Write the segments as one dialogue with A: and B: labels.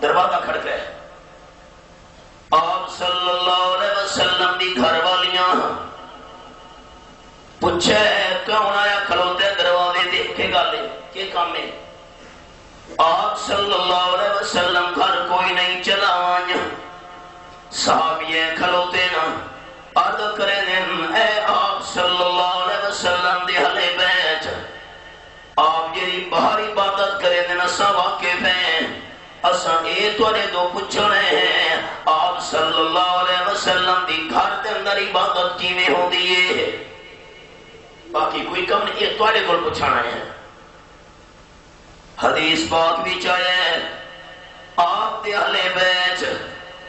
A: دروازہ کھڑکا ہے، آپ صلی اللہ علیہ وسلم دی گھر والیاں پوچھے کون آیا کھلوتے دروازے دیکھ کے گالے کیا کام ہے؟ آپ صلی اللہ علیہ وسلم گھر کوئی نہیں چلا آنیا، صحابیے کھلوتے نا عرض کریں دن اے آپ صلی اللہ علیہ وسلم دی حلے بیچ آپ جیری باہر عبادت کریں دن اسا واقف ہیں، اسا اے توڑے دو پچھنے ہیں آپ صلی اللہ علیہ وسلم دی گھر دے اندر عبادت کی میں ہوں دیئے، باقی کوئی کم نہیں، یہ توڑے کو پچھانا ہے۔ حدیث پاک بھی چاہے آپ دے اہل بیت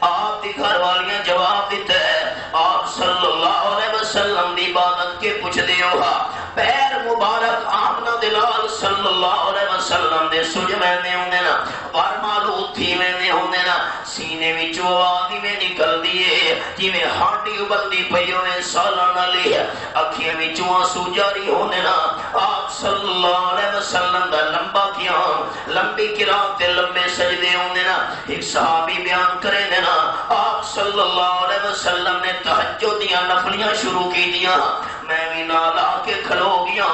A: آپ دی گھر والیاں جواب دیتا ہے آپ صلی اللہ علیہ وسلم دی عبادت کے پوچھ دیو ہا پیر مبارک آمنہ دلال صلی اللہ علیہ وسلم دے سج میں نے ہونے نا پرمالو تھی میں نے ہونے نا سینے میں چوادی میں نکل دیئے جی میں ہانڈی ابندی پیوں میں سالانہ لے اکھیں میں چوہاں سوجاری ہونے نا آپ صلی اللہ علیہ وسلم دا لمبا قیام لمبی قرات تے لمبے سجدے ہونے نا ایک صحابی بیان کرے نے نا آپ صلی اللہ علیہ وسلم نے تہجد دیاں نفلیاں شروع کی دیاں میں بھی نال آ کے کھلو گیا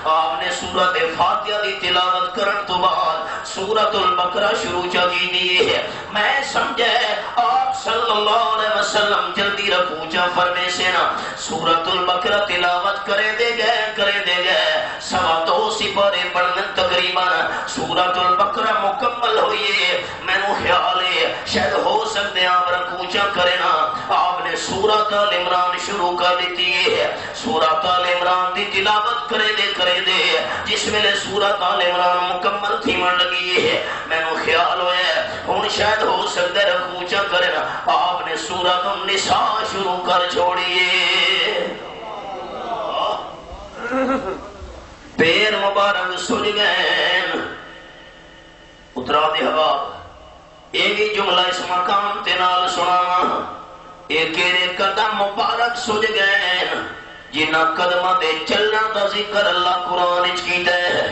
A: آپ نے سورۃ فاتحہ دی تلاوت کرن تو بعد سورۃ البقرہ شروع چکی دی ہے میں سمجھے آپ صلی اللہ علیہ وسلم جلدی رکھو جا فرمے سے نا سورۃ البقرہ تلاوت کرے دے گئے سوا دو سپارے پڑھنے تقریباً سورۃ البقرہ مکمل ہوئی ہے میں نو خیال ہے شاید ہو سکتے آپ رکھو جا کرے نا آپ نے سورۃ آل عمران شروع کر دیتی ہے سورۃ آل عمران دی تلاوت کرے دے جس میں نے سورۃ آل عمران مکمل تھی من لگی ہے میں نو خیال ہوئے ہون شاید ہو سکتے رکھو چا کرے نا آپ نے سورۃ النساء شروع کر چھوڑیے پیر مبارک سج گئے اترا دے ہوا ایک ہی جملہ اس مقام تنال سنا ایک قدم مبارک سج گئے جنہ قدمہ دے چلنا دا ذکر اللہ قرآن اچکیتا ہے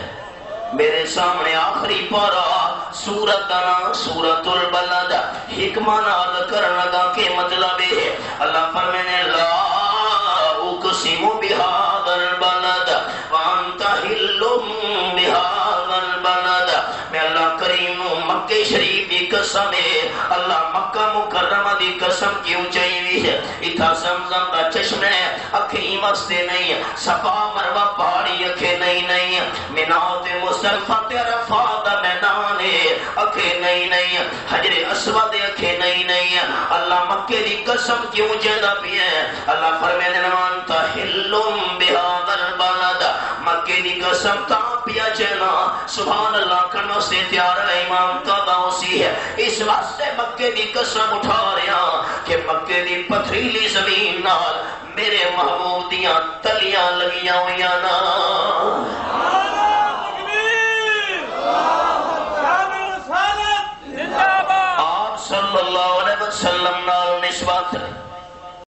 A: میرے سامنے آخری پارا سورت دانا سورت البلد حکمہ نال کرنا دا کے مطلب ہے اللہ فرمینے لا اقسم بهذا البلد وانت حل بهذا البلد میں اللہ کریم مکہ شریف کی قسم ہے اللہ مکہ مکرمہ دی قسم کیوں چاہیے ہے اتھا زمزم کا چشم ہے اکھیں مستے نہیں صفا مروہ پہاڑی اکھیں نہیں منات مصطفیٰ عرفات میدان ہے اکھیں نہیں حجر اسود اکھیں نہیں اللہ مکہ دی قسم کیوں چاہتا بھی ہے اللہ فرمینے وانت حل بهذا البلد مکہ دی قسم تا پیا چنا سبحان اللہ کرنا سے تیار ہے امام قضا اسی ہے اس واسطے مکہ دی قسم اٹھا رہا کہ مکہ دی پتھریلی زمین نال میرے محبوب دیاں تلیاں لگیاں ہویاں نا